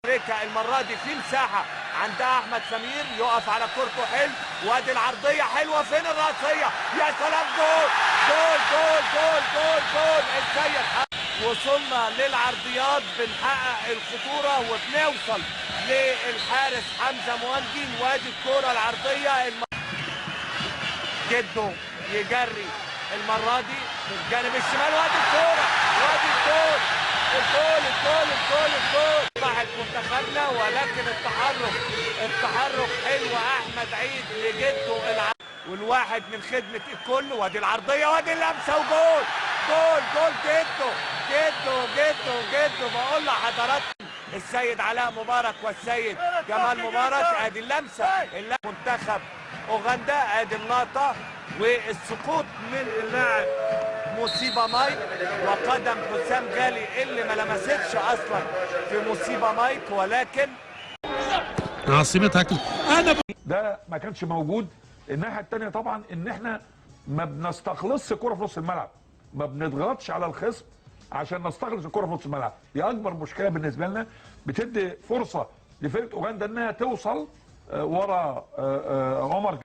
المرة دي في مساحة عند أحمد سمير، يقف على كورته حلو، وادي العرضية حلوة، فين الرأسية؟ يا سلام، جول جول جول جول جول جول السيد. وصلنا للعرضيات، بنحقق الخطورة وبنوصل للحارس حمزة موندي، وادي الكورة العرضية جده يجري المرة دي في الجانب الشمال، وادي الكورة، وادي الجول الجول الجول الجول الجول. راحت منتخبنا، ولكن التحرك حلو. احمد عيد لجده والواحد من خدمة الكل، وادي العرضية وادي اللمسة وجول جول جول. جده بقول لحضراتكم السيد علاء مبارك والسيد جمال مبارك. ادي اللمسة منتخب اوغندا، ادي اللقطة والسقوط من اللاعب مصيبة مايك، وقدم حسام غالي اللي ما لمستش اصلا في مصيبة مايك، ولكن عاصمتها ده ما كانش موجود. الناحيه الثانيه طبعا ان احنا ما بنستخلصش كرة في نص الملعب، ما بنضغطش على الخصم عشان نستخلص الكرة في نص الملعب. دي اكبر مشكله بالنسبه لنا، بتدي فرصه لفرقه اوغندا انها توصل ورا عمر.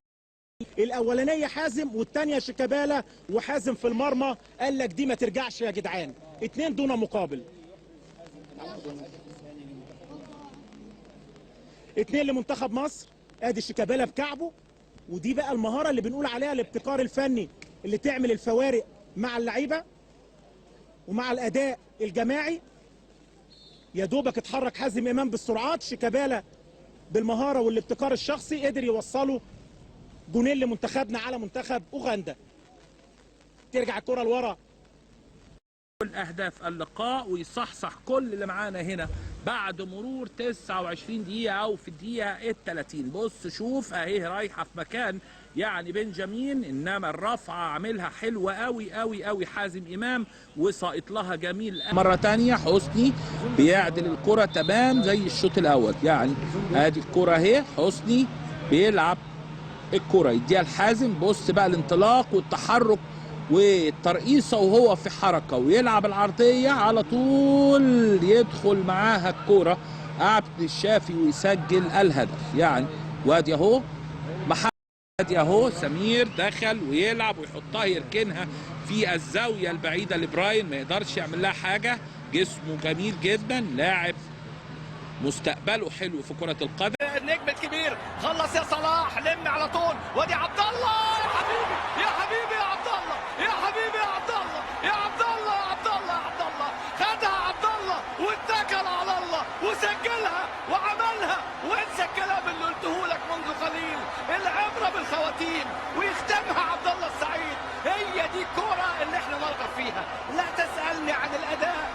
الاولانيه حازم والثانيه شيكابالا، وحازم في المرمى قال لك دي ما ترجعش يا جدعان. 2 دون مقابل، 2 لمنتخب مصر. ادي شيكابالا بكعبه، ودي بقى المهاره اللي بنقول عليها الابتكار الفني اللي تعمل الفوارق مع اللعيبه ومع الاداء الجماعي. يا دوبك اتحرك حازم امام بالسرعات، شيكابالا بالمهاره والابتكار الشخصي قدر يوصله جونين لمنتخبنا على منتخب اوغندا. ترجع الكره لورا. كل اهداف اللقاء ويصحصح كل اللي معانا هنا بعد مرور 29 دقيقه او في الدقيقه ال30. بص شوف اهي رايحه في مكان يعني بنجامين، انما الرفعه عاملها حلوه قوي قوي قوي حازم امام، وساقط لها جميل. مره ثانيه حسني بيعدل الكره تمام زي الشوط الاول. يعني ادي الكره اهي، حسني بيلعب الكره يديها لحازم. بص بقى الانطلاق والتحرك والترقيصه وهو في حركه، ويلعب العرضيه على طول يدخل معاها الكوره عبد الشافي ويسجل الهدف. يعني وادي اهو محمد، ادي اهو سمير دخل ويلعب ويحطها يركنها في الزاويه البعيده لبراين، ما يقدرش يعمل لها حاجه. جسمه جميل جدا، لاعب مستقبله حلو في كره القدم. النجم الكبير خلص يا صلاح، لم على طول، وادي عبد الله يا حبيبي يا حبيبي يا عبد الله يا حبيبي يا عبد الله يا عبد الله يا عبد الله يا عبد الله. خدها عبد الله واتكل على الله وسجلها وعملها، وانسى الكلام اللي قلته لك منذ قليل. العبره بالخواتيم، ويختمها عبد الله السعيد. هي دي الكوره اللي احنا نرغب فيها. لا تسالني عن الاداء.